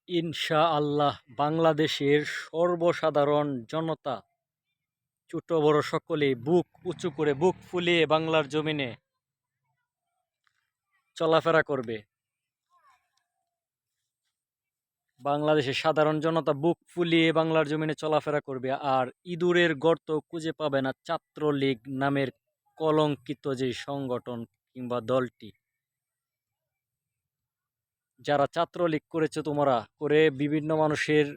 ইনশাআল্লাহ বাংলাদেশের সর্বসাধারণ জনতা ছোট বড় সকলেই বুক উঁচু করে বুক ফুলিয়ে বাংলার জমিনে চলাফেরা করবে। বাংলাদেশের সাধারণ জনতা বুক ফুলিয়ে বাংলার জমিনে চলাফেরা করবে, আর ইঁদুরের গর্ত খুঁজে পাবে না ছাত্রলীগ নামের কলঙ্কিত যে সংগঠন কিংবা দলটি। যারা ছাত্রলীগ করেছো, তোমরা করে বিভিন্ন মানুষের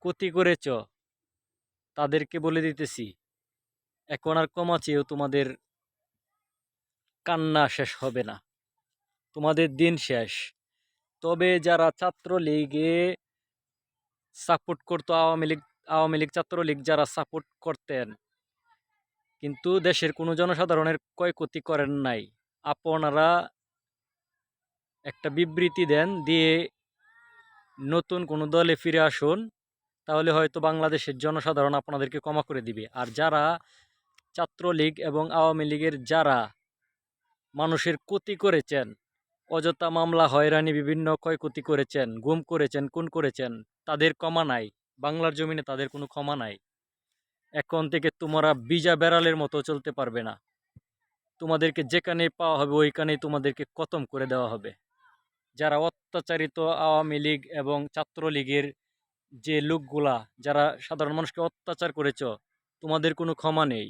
ক্ষতি করেছ, তাদেরকে বলে দিতেছি, এখন আর ক্ষমা চেয়েও তোমাদের কান্না শেষ হবে না, তোমাদের দিন শেষ। তবে যারা ছাত্রলীগে সাপোর্ট করতো, আওয়ামী লীগ ছাত্রলীগ যারা সাপোর্ট করতেন কিন্তু দেশের কোনো জনসাধারণের ক্ষয়ক্ষতি করেন নাই, আপনারা একটা বিবৃতি দেন, দিয়ে নতুন কোনো দলে ফিরে আসুন, তাহলে হয়তো বাংলাদেশের জনসাধারণ আপনাদেরকে ক্ষমা করে দিবে। আর যারা ছাত্রলীগ এবং আওয়ামী লীগের যারা মানুষের ক্ষতি করেছেন, অযথা মামলা হয়রানি বিভিন্ন ক্ষয়ক্ষতি করেছেন, গুম করেছেন, খুন করেছেন, তাদের ক্ষমা নাই। বাংলার জমিনে তাদের কোনো ক্ষমা নাই। এখন থেকে তোমরা বিজা বেড়ালের মতো চলতে পারবে না। তোমাদেরকে যেখানে পাওয়া হবে ওইখানেই তোমাদেরকে খতম করে দেওয়া হবে। যারা অত্যাচারিত আওয়ামী লীগ এবং ছাত্রলীগের যে লোকগুলা যারা সাধারণ মানুষকে অত্যাচার করেছ, তোমাদের কোনো ক্ষমা নেই।